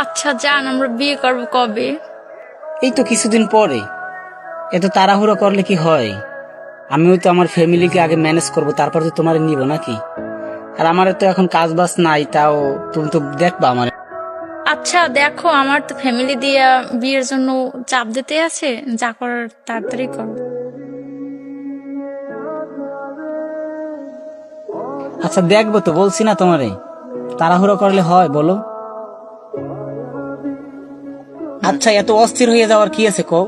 আচ্ছা জান, আমরা বিয়ে করব কবে? এই তো কিছুদিন পরে। এত তাড়াহুড়ো করলে কি হয়? আমিও তো আমার ফ্যামিলিকে আগে ম্যানেজ করব, তারপর তো তোমার নিব নাকি? আর আমার তো এখন কাজ বাজ নাই, তাও তুমি তো দেখবা আমার। আচ্ছা দেখো, আমার তো ফ্যামিলি দিয়ে বিয়ের জন্য চাপ দিতে আছে, যা করার তাড়াতাড়ি করো। আচ্ছা দেখবো তো, বলছি না তোমারে, তাড়াহুড়ো করলে হয় বলো? আচ্ছা এত অস্থির হয়ে যাওয়ার কি আছে কও?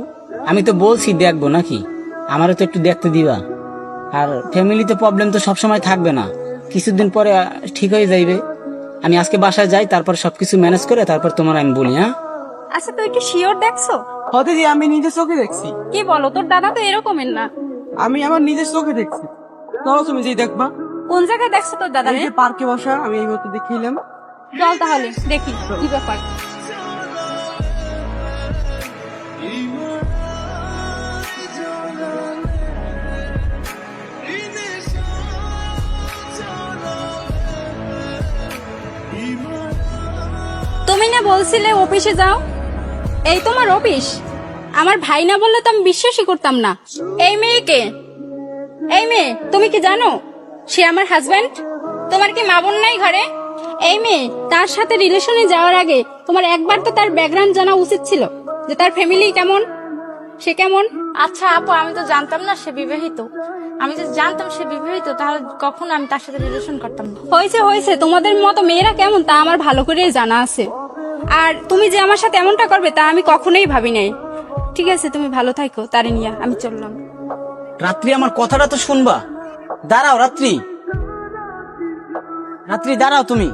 আমি তো বলছি দেখবো নাকি, আমারও তো একটু দেখতে দিবা। আর ফ্যামিলিতে প্রবলেম তো সবসময় থাকবে না, কিছুদিন পরে ঠিক হয়ে যাইবে। আমি আজকে বাসায় যাই, তারপর সবকিছু ম্যানেজ করে তারপর তোমার আমি বলি। হ্যাঁ আচ্ছা তুই কি শিওর দেখছো? হতে যে আমি নিজের চোখে দেখছি। কি বলো, তোর দাদা তো এরকমের না। আমি আমার নিজের চোখে দেখছি। চলো তুমি যেই দেখবা। কোন জায়গায় দেখছো তোর দাদা? এই যে পার্কে বসা, আমি এই মতো দেখিলাম। চল তাহলে দেখি কি ব্যাপার। তুমি না বলছিলে অফিসে যাও? এই তোমার অফিস? আমার ভাই না বললে তো আমি বিশ্বাসই করতাম না। এই মেয়েকে, এই মেয়ে তুমি কি জানো সে আমার হাজবেন্ড? তোমার কি মা বোন নাই ঘরে? এই মেয়ে, তার সাথে রিলেশনে যাওয়ার আগে তোমার একবার তো তার ব্যাকগ্রাউন্ড জানা উচিত ছিল, যে তার ফ্যামিলি কেমন, সে কেমন। আচ্ছা আপু, আমি তো জানতাম না সে বিবাহিত। আমি যদি জানতাম সে বিবাহিত, তাহলে কখনো আমি তার সাথে রিলেশন করতাম না। হয়েছে হয়েছে, তোমাদের মতো মেয়েরা কেমন তা আমার ভালো করেই জানা আছে। আর তুমি যে আমার সাথে এমনটা করবে তা আমি কখনোই ভাবি নাই। ঠিক আছে, তুমি ভালো থাকো, তারে নিয়ে আমি চললাম। রাত্রি আমার কথাটা তো শুনবা। দাঁড়াও রাত্রি, রাত্রি দাঁড়াও, তুমি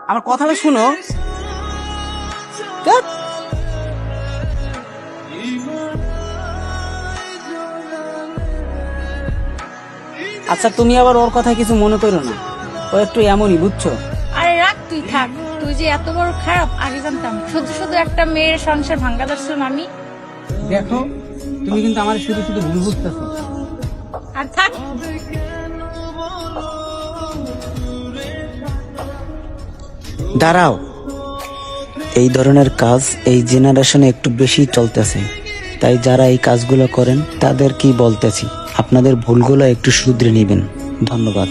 আমার কথাটা শুনো। ধ্যাৎ। আচ্ছা তুমি আবার ওর কথা কিছু মনে করো না, ও একটু এমনই, বুঝছো? আরে রাখ, তুই থাক। তুই যে এত বড় খারাপ আগে জানতাম। শুধু শুধু একটা মেয়ের সংসার ভাঙ্গা ধরছিলাম আমি। দেখো তুমি কিন্তু আমার শুধু শুধু ভুল বুঝতেছো। আর থাক। দাঁড়াও, এই ধরনের কাজ এই জেনারেশনে একটু বেশি চলতেছে, তাই যারা এই কাজগুলো করেন তাদের কি বলতেছি, আপনাদের ভুলগুলো একটু শুধরে নেবেন। ধন্যবাদ।